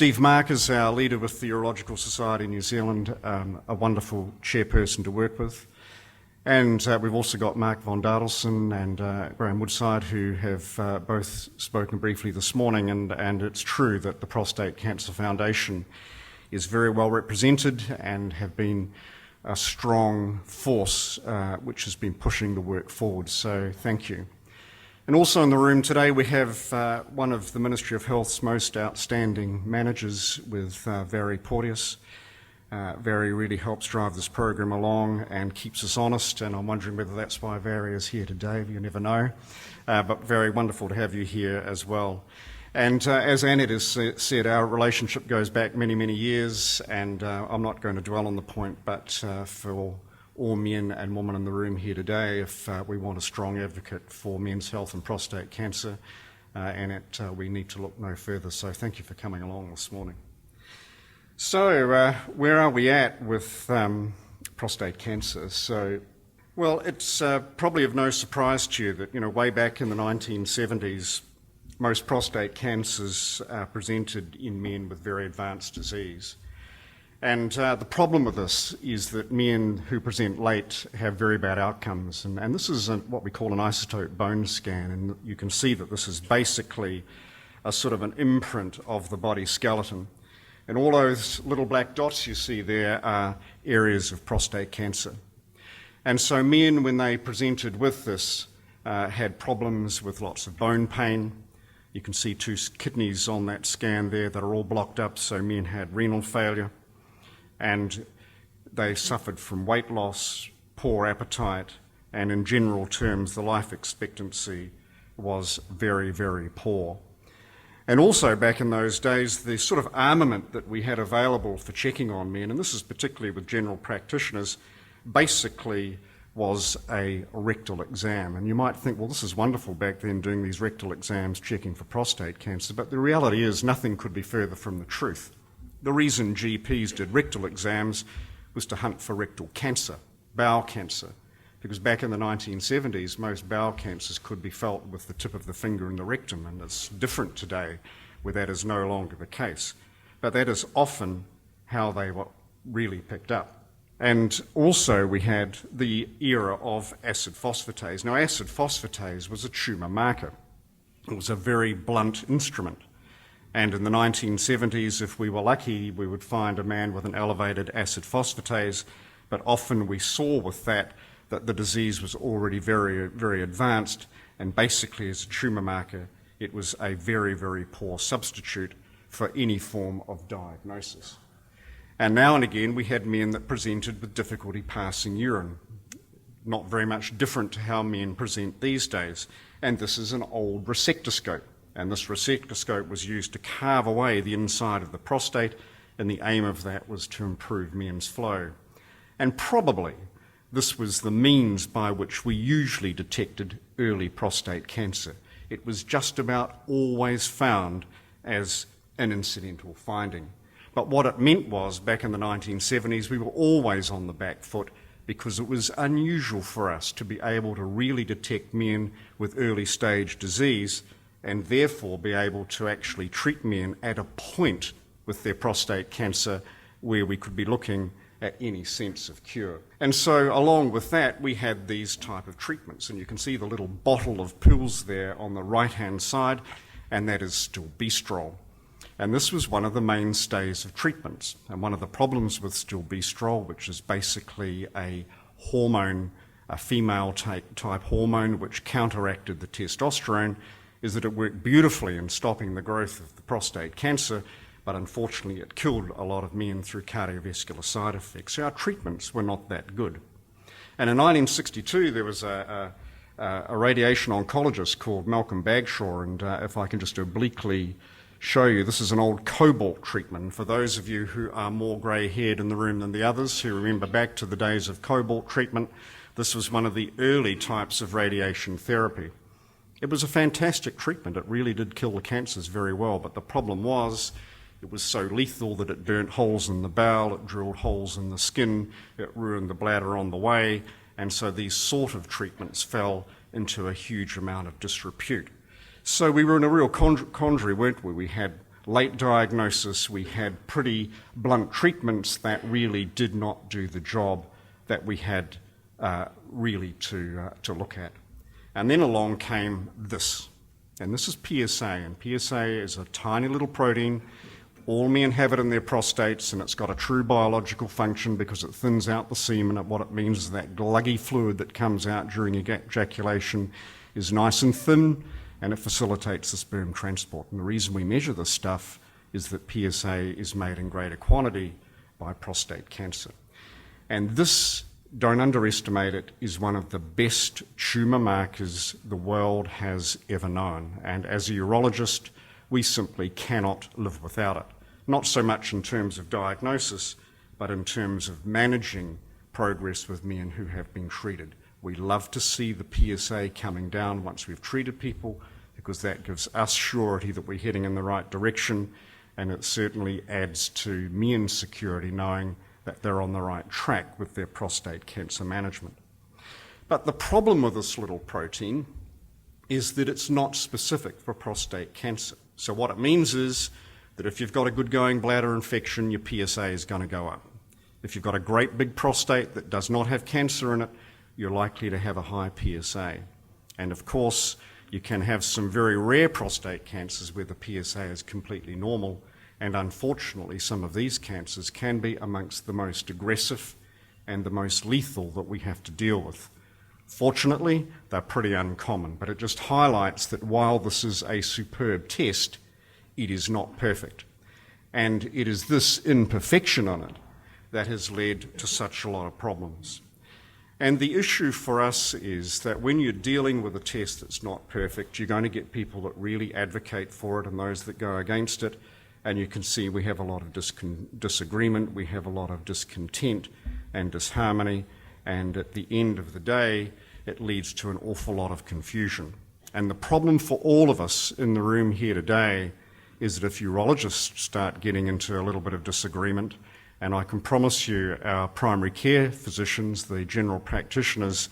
Steve Mark is our leader with the Urological Society New Zealand, a wonderful chairperson to work with. And we've also got Mark von Dadelson and Graham Woodside, who have both spoken briefly this morning, and it's true that the Prostate Cancer Foundation is very well represented and have been a strong force which has been pushing the work forward, so thank you. And also in the room today we have one of the Ministry of Health's most outstanding managers with Vary Porteous. Vary really helps drive this program along and keeps us honest, and I'm wondering whether that's why Vary is here today. You never know. But very wonderful to have you here as well. And as Annette has said, our relationship goes back many, many years, and I'm not going to dwell on the point, but for all men and women in the room here today, if we want a strong advocate for men's health and prostate cancer, Annette, we need to look no further. So thank you for coming along this morning. So where are we at with prostate cancer? So, well, it's probably of no surprise to you that, way back in the 1970s, most prostate cancers are presented in men with very advanced disease. And the problem with this is that men who present late have very bad outcomes. And this is what we call an isotope bone scan. And you can see that this is basically a sort of an imprint of the body skeleton. And all those little black dots you see there are areas of prostate cancer. And so men, when they presented with this, had problems with lots of bone pain. You can see two kidneys on that scan there that are all blocked up, so men had renal failure. And they suffered from weight loss, poor appetite, and in general terms, the life expectancy was very, very poor. And also back in those days, the sort of armament that we had available for checking on men, and this is particularly with general practitioners, basically was a rectal exam. And you might think, well, this is wonderful back then doing these rectal exams checking for prostate cancer, but the reality is nothing could be further from the truth. The reason GPs did rectal exams was to hunt for rectal cancer, bowel cancer, because back in the 1970s, most bowel cancers could be felt with the tip of the finger in the rectum, and it's different today where that is no longer the case. But that is often how they were really picked up. And also we had the era of acid phosphatase. Now, acid phosphatase was a tumour marker. It was a very blunt instrument. And in the 1970s, if we were lucky, we would find a man with an elevated acid phosphatase, but often we saw with that the disease was already very, very advanced, and basically as a tumour marker, it was a very, very poor substitute for any form of diagnosis. And now and again, we had men that presented with difficulty passing urine. Not very much different to how men present these days. And this is an old resectoscope. And this resectoscope was used to carve away the inside of the prostate, and the aim of that was to improve men's flow. And probably this was the means by which we usually detected early prostate cancer. It was just about always found as an incidental finding. But what it meant was, back in the 1970s, we were always on the back foot because it was unusual for us to be able to really detect men with early stage disease and therefore be able to actually treat men at a point with their prostate cancer where we could be looking at any sense of cure. And so along with that, we had these type of treatments, and you can see the little bottle of pills there on the right-hand side, and that is stilbestrol. And this was one of the mainstays of treatments. And one of the problems with stilbestrol, which is basically a hormone, a female type hormone which counteracted the testosterone, is that it worked beautifully in stopping the growth of the prostate cancer, but unfortunately it killed a lot of men through cardiovascular side effects. So our treatments were not that good. And in 1962 there was a radiation oncologist called Malcolm Bagshaw, and if I can just obliquely show you, this is an old cobalt treatment. For those of you who are more grey-haired in the room than the others, who remember back to the days of cobalt treatment, this was one of the early types of radiation therapy. It was a fantastic treatment. It really did kill the cancers very well, but the problem was it was so lethal that it burnt holes in the bowel, it drilled holes in the skin, it ruined the bladder on the way, and so these sort of treatments fell into a huge amount of disrepute. So we were in a real quandary, weren't we? We had late diagnosis, we had pretty blunt treatments that really did not do the job that we had really to look at. And then along came this, and this is PSA, and PSA is a tiny little protein. All men have it in their prostates, and it's got a true biological function because it thins out the semen, and what it means is that gluggy fluid that comes out during ejaculation is nice and thin, and it facilitates the sperm transport. And the reason we measure this stuff is that PSA is made in greater quantity by prostate cancer. And this, don't underestimate it, is one of the best tumour markers the world has ever known. And as a urologist, we simply cannot live without it. Not so much in terms of diagnosis, but in terms of managing progress with men who have been treated. We love to see the PSA coming down once we've treated people, because that gives us surety that we're heading in the right direction, and it certainly adds to men's security knowing that they're on the right track with their prostate cancer management. But the problem with this little protein is that it's not specific for prostate cancer. So what it means is that if you've got a good going bladder infection, your PSA is going to go up. If you've got a great big prostate that does not have cancer in it, you're likely to have a high PSA. And of course, you can have some very rare prostate cancers where the PSA is completely normal, and unfortunately some of these cancers can be amongst the most aggressive and the most lethal that we have to deal with. Fortunately, they're pretty uncommon, but it just highlights that while this is a superb test, it is not perfect. And it is this imperfection on it that has led to such a lot of problems. And the issue for us is that when you're dealing with a test that's not perfect, you're going to get people that really advocate for it and those that go against it. And you can see we have a lot of disagreement, we have a lot of discontent and disharmony, and at the end of the day, it leads to an awful lot of confusion. And the problem for all of us in the room here today is that if urologists start getting into a little bit of disagreement, and I can promise you our primary care physicians, the general practitioners,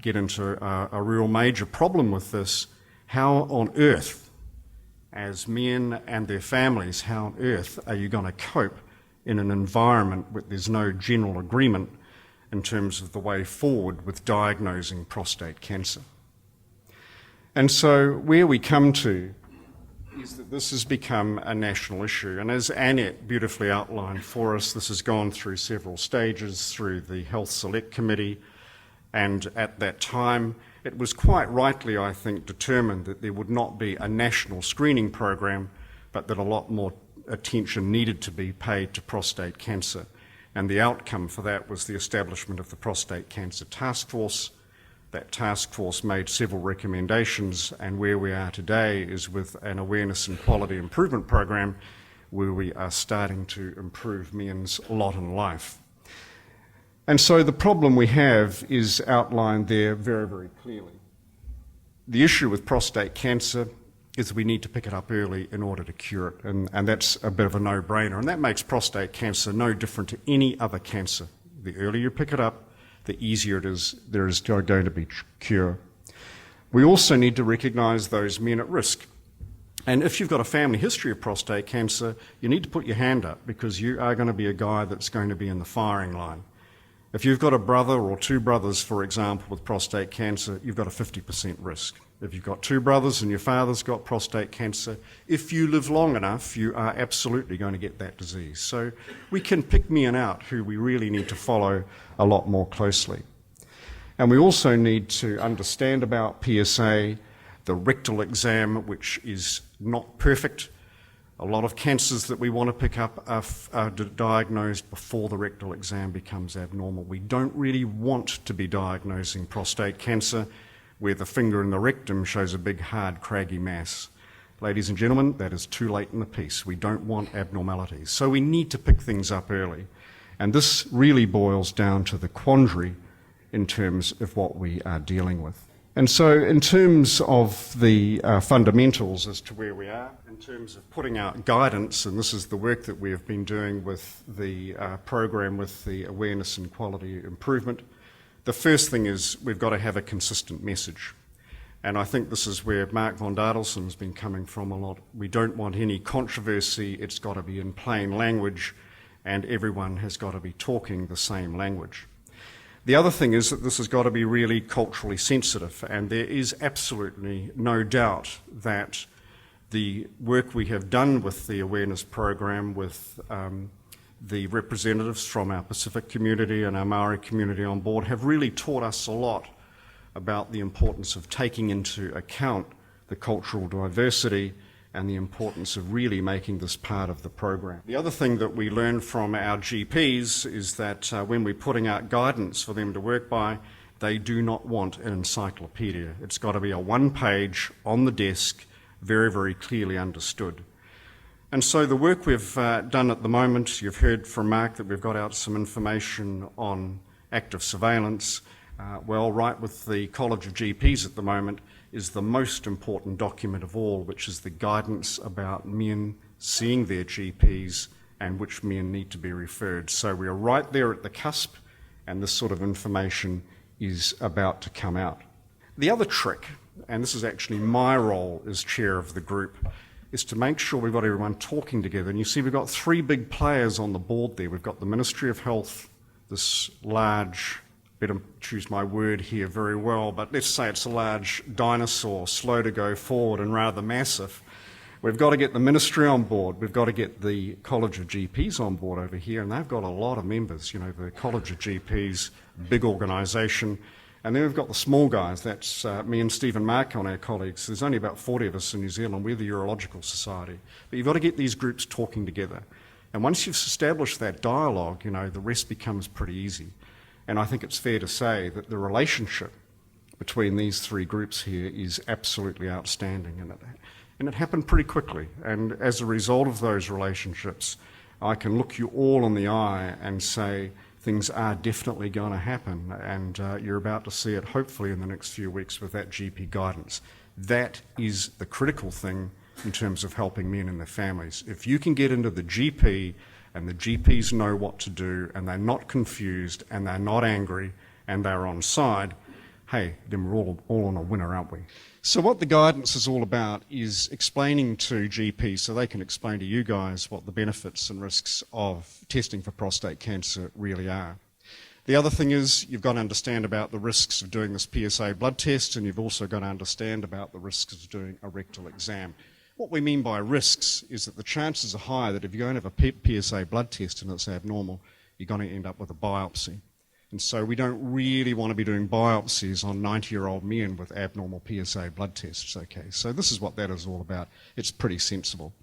get into a real major problem with this, how on earth, as men and their families, how on earth are you going to cope in an environment where there's no general agreement in terms of the way forward with diagnosing prostate cancer? And so where we come to is that this has become a national issue. And as Annette beautifully outlined for us, this has gone through several stages through the Health Select Committee. And at that time, it was quite rightly, I think, determined that there would not be a national screening program, but that a lot more attention needed to be paid to prostate cancer. And the outcome for that was the establishment of the Prostate Cancer Task Force. That task force made several recommendations, and where we are today is with an awareness and quality improvement program where we are starting to improve men's lot in life. And so the problem we have is outlined there very, very clearly. The issue with prostate cancer is we need to pick it up early in order to cure it, and that's a bit of a no-brainer, and that makes prostate cancer no different to any other cancer. The earlier you pick it up, the easier there is going to be cure. We also need to recognise those men at risk. And if you've got a family history of prostate cancer, you need to put your hand up, because you are going to be a guy that's going to be in the firing line. If you've got a brother or two brothers, for example, with prostate cancer, you've got a 50% risk. If you've got two brothers and your father's got prostate cancer, if you live long enough, you are absolutely going to get that disease. So we can pick men out who we really need to follow a lot more closely. And we also need to understand about PSA, the rectal exam, which is not perfect. A lot of cancers that we want to pick up are diagnosed before the rectal exam becomes abnormal. We don't really want to be diagnosing prostate cancer where the finger in the rectum shows a big, hard, craggy mass. Ladies and gentlemen, that is too late in the piece. We don't want abnormalities. So we need to pick things up early. And this really boils down to the quandary in terms of what we are dealing with. And so in terms of the fundamentals as to where we are, in terms of putting out guidance, and this is the work that we have been doing with the program with the awareness and quality improvement, the first thing is we've got to have a consistent message. And I think this is where Mark von Dadelson's been coming from a lot. We don't want any controversy. It's got to be in plain language, and everyone has got to be talking the same language. The other thing is that this has got to be really culturally sensitive, and there is absolutely no doubt that the work we have done with the awareness program, with the representatives from our Pacific community and our Maori community on board, have really taught us a lot about the importance of taking into account the cultural diversity and the importance of really making this part of the program. The other thing that we learned from our GPs is that when we're putting out guidance for them to work by, they do not want an encyclopedia. It's got to be a one-page on the desk, very, very clearly understood. And so the work we've done at the moment, you've heard from Mark that we've got out some information on active surveillance. Right with the College of GPs at the moment is the most important document of all, which is the guidance about men seeing their GPs and which men need to be referred. So we are right there at the cusp, and this sort of information is about to come out. The other trick, and this is actually my role as chair of the group, is to make sure we've got everyone talking together. And you see we've got three big players on the board there. We've got the Ministry of Health, this large, better choose my word here very well, but let's say it's a large dinosaur, slow to go forward and rather massive. We've got to get the ministry on board. We've got to get the College of GPs on board over here, and they've got a lot of members. You know, the College of GPs, big organisation. And then we've got the small guys. That's me and Stephen Markon, our colleagues. There's only about 40 of us in New Zealand. We're the Urological Society. But you've got to get these groups talking together. And once you've established that dialogue, you know, the rest becomes pretty easy. And I think it's fair to say that the relationship between these three groups here is absolutely outstanding. And it happened pretty quickly. And as a result of those relationships, I can look you all in the eye and say things are definitely going to happen. And you're about to see it hopefully in the next few weeks with that GP guidance. That is the critical thing in terms of helping men and their families. If you can get into the GP and the GPs know what to do, and they're not confused, and they're not angry, and they're on side, hey, then we're all on a winner, aren't we? So what the guidance is all about is explaining to GPs so they can explain to you guys what the benefits and risks of testing for prostate cancer really are. The other thing is you've got to understand about the risks of doing this PSA blood test, and you've also got to understand about the risks of doing a rectal exam. What we mean by risks is that the chances are high that if you go and have a PSA blood test and it's abnormal, you're going to end up with a biopsy. And so we don't really want to be doing biopsies on 90-year-old men with abnormal PSA blood tests, okay? So this is what that is all about. It's pretty sensible.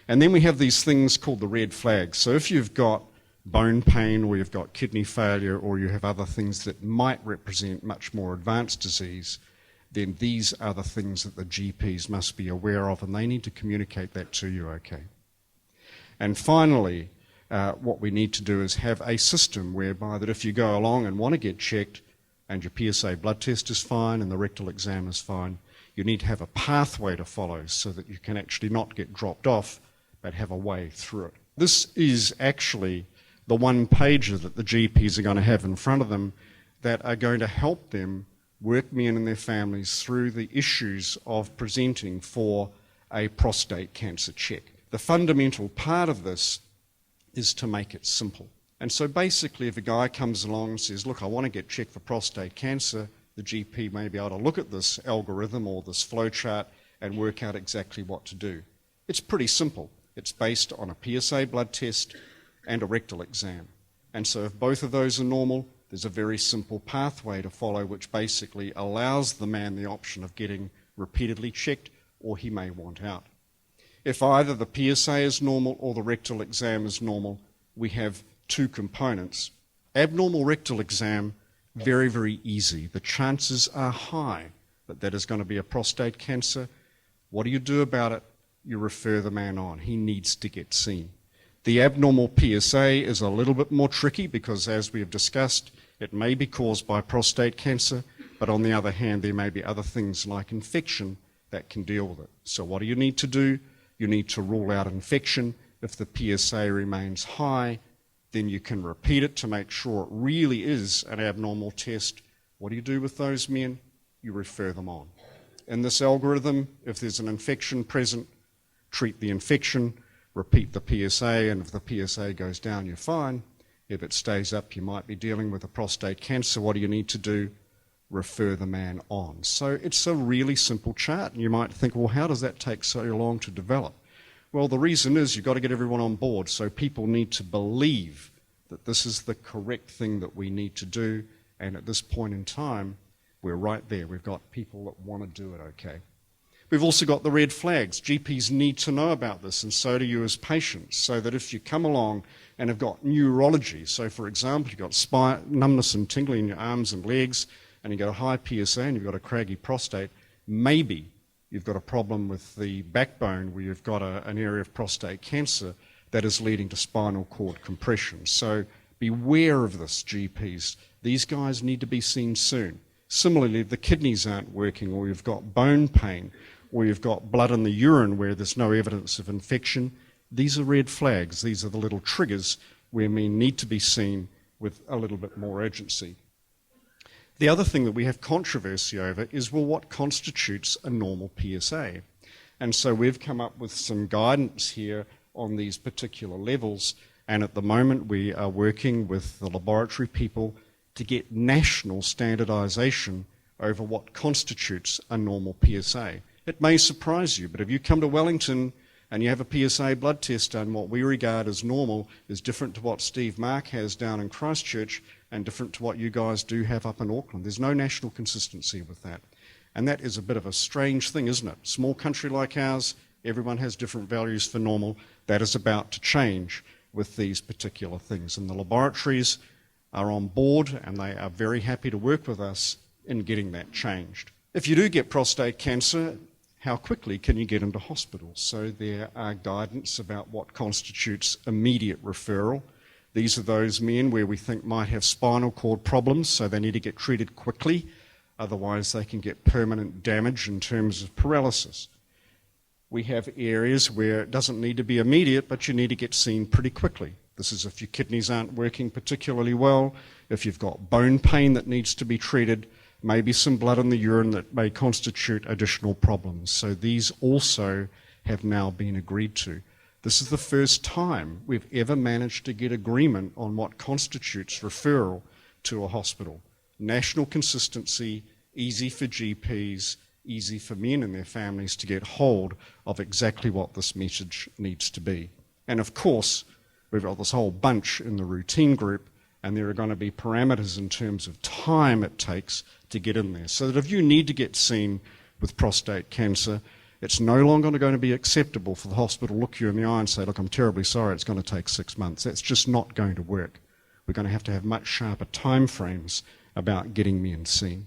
And then we have these things called the red flags. So if you've got bone pain or you've got kidney failure or you have other things that might represent much more advanced disease, then these are the things that the GPs must be aware of, and they need to communicate that to you, okay? And finally, what we need to do is have a system whereby that if you go along and want to get checked and your PSA blood test is fine and the rectal exam is fine, you need to have a pathway to follow so that you can actually not get dropped off but have a way through it. This is actually the one-pager that the GPs are going to have in front of them that are going to help them work men and their families through the issues of presenting for a prostate cancer check. The fundamental part of this is to make it simple. And so basically if a guy comes along and says, look, I want to get checked for prostate cancer, the GP may be able to look at this algorithm or this flowchart and work out exactly what to do. It's pretty simple. It's based on a PSA blood test and a rectal exam. And so if both of those are normal, there's a very simple pathway to follow which basically allows the man the option of getting repeatedly checked, or he may want out. If either the PSA is normal or the rectal exam is normal, we have two components. Abnormal rectal exam, very, very easy. The chances are high that that is going to be a prostate cancer. What do you do about it? You refer the man on. He needs to get seen. The abnormal PSA is a little bit more tricky because, as we have discussed, it may be caused by prostate cancer, but on the other hand, there may be other things like infection that can deal with it. So what do you need to do? You need to rule out infection. If the PSA remains high, then you can repeat it to make sure it really is an abnormal test. What do you do with those men? You refer them on. In this algorithm, if there's an infection present, treat the infection, repeat the PSA, and if the PSA goes down, you're fine. If it stays up, you might be dealing with a prostate cancer. What do you need to do? Refer the man on. So it's a really simple chart, and you might think, well, how does that take so long to develop? Well, the reason is you've got to get everyone on board, so people need to believe that this is the correct thing that we need to do, and at this point in time, we're right there. We've got people that want to do it okay. We've also got the red flags. GPs need to know about this, and so do you as patients, so that if you come along and have got neurology, so for example, you've got numbness and tingling in your arms and legs, and you've got a high PSA and you've got a craggy prostate, maybe you've got a problem with the backbone where you've got an area of prostate cancer that is leading to spinal cord compression. So beware of this, GPs. These guys need to be seen soon. Similarly, if the kidneys aren't working, or you've got bone pain, or you've got blood in the urine where there's no evidence of infection, these are red flags. These are the little triggers where men need to be seen with a little bit more urgency. The other thing that we have controversy over is, well, what constitutes a normal PSA? And so we've come up with some guidance here on these particular levels, and at the moment we are working with the laboratory people to get national standardisation over what constitutes a normal PSA. It may surprise you, but if you come to Wellington and you have a PSA blood test done, what we regard as normal is different to what Steve Mark has down in Christchurch and different to what you guys do have up in Auckland. There's no national consistency with that. And that is a bit of a strange thing, isn't it? Small country like ours, everyone has different values for normal. That is about to change with these particular things. And the laboratories are on board, and they are very happy to work with us in getting that changed. If you do get prostate cancer, how quickly can you get into hospital? So there are guidance about what constitutes immediate referral. These are those men where we think might have spinal cord problems, so they need to get treated quickly. Otherwise, they can get permanent damage in terms of paralysis. We have areas where it doesn't need to be immediate, but you need to get seen pretty quickly. This is if your kidneys aren't working particularly well, if you've got bone pain that needs to be treated, maybe some blood in the urine that may constitute additional problems. So these also have now been agreed to. This is the first time we've ever managed to get agreement on what constitutes referral to a hospital. National consistency, easy for GPs, easy for men and their families to get hold of exactly what this message needs to be. And of course, we've got this whole bunch in the routine group, and there are going to be parameters in terms of time it takes to get in there. So that if you need to get seen with prostate cancer, it's no longer going to be acceptable for the hospital to look you in the eye and say, look, I'm terribly sorry, it's going to take 6 months. That's just not going to work. We're going to have much sharper time frames about getting men seen.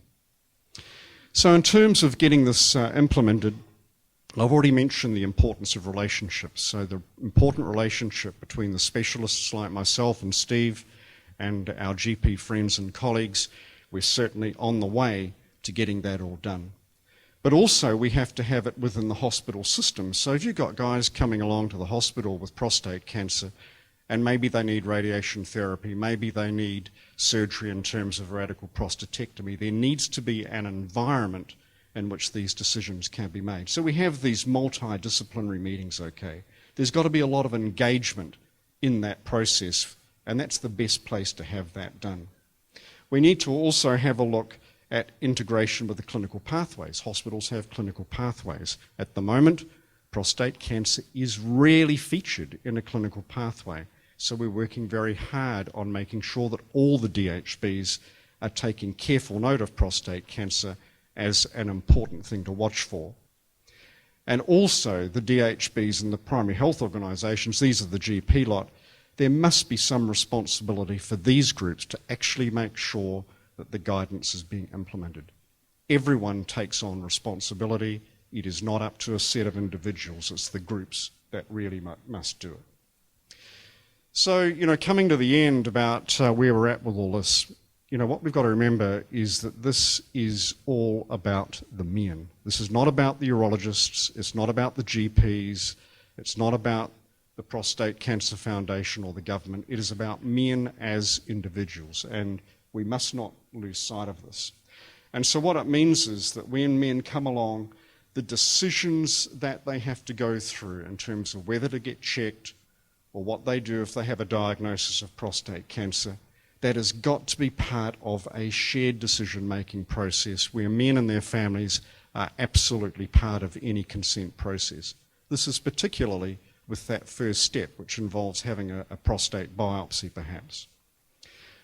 So in terms of getting this implemented, I've already mentioned the importance of relationships. So the important relationship between the specialists like myself and Steve and our GP friends and colleagues, we're certainly on the way to getting that all done. But also we have to have it within the hospital system. So if you've got guys coming along to the hospital with prostate cancer, and maybe they need radiation therapy, maybe they need surgery in terms of radical prostatectomy, there needs to be an environment in which these decisions can be made. So we have these multidisciplinary meetings, okay. There's got to be a lot of engagement in that process, and that's the best place to have that done. We need to also have a look at integration with the clinical pathways. Hospitals have clinical pathways. At the moment, prostate cancer is rarely featured in a clinical pathway. So we're working very hard on making sure that all the DHBs are taking careful note of prostate cancer as an important thing to watch for. And also the DHBs and the primary health organisations, these are the GP lot, there must be some responsibility for these groups to actually make sure that the guidance is being implemented. Everyone takes on responsibility. It is not up to a set of individuals, it's the groups that really must do it. So, coming to the end about where we're at with all this, what we've got to remember is that this is all about the men. This is not about the urologists, it's not about the GPs, it's not about the Prostate Cancer Foundation or the government. It is about men as individuals, and we must not lose sight of this. And so what it means is that when men come along, the decisions that they have to go through in terms of whether to get checked or what they do if they have a diagnosis of prostate cancer, that has got to be part of a shared decision-making process where men and their families are absolutely part of any consent process. This is particularly with that first step, which involves having a prostate biopsy, perhaps.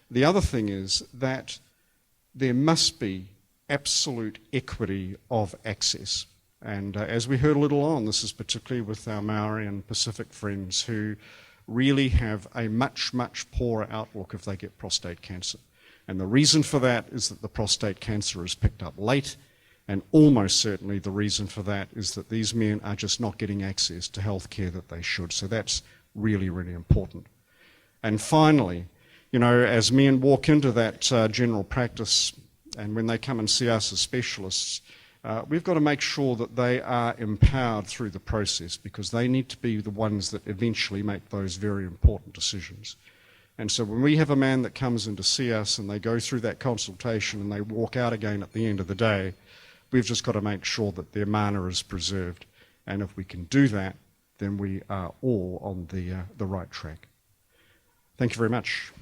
The other thing is that there must be absolute equity of access. And as we heard a little on, this is particularly with our Maori and Pacific friends who really have a much, much poorer outlook if they get prostate cancer. And the reason for that is that the prostate cancer is picked up late, and almost certainly the reason for that is that these men are just not getting access to health care that they should. So that's really, really important. And finally, you know, as men walk into that general practice and when they come and see us as specialists, we've got to make sure that they are empowered through the process, because they need to be the ones that eventually make those very important decisions. And so when we have a man that comes in to see us and they go through that consultation and they walk out again at the end of the day, we've just got to make sure that their mana is preserved. And if we can do that, then we are all on the right track. Thank you very much.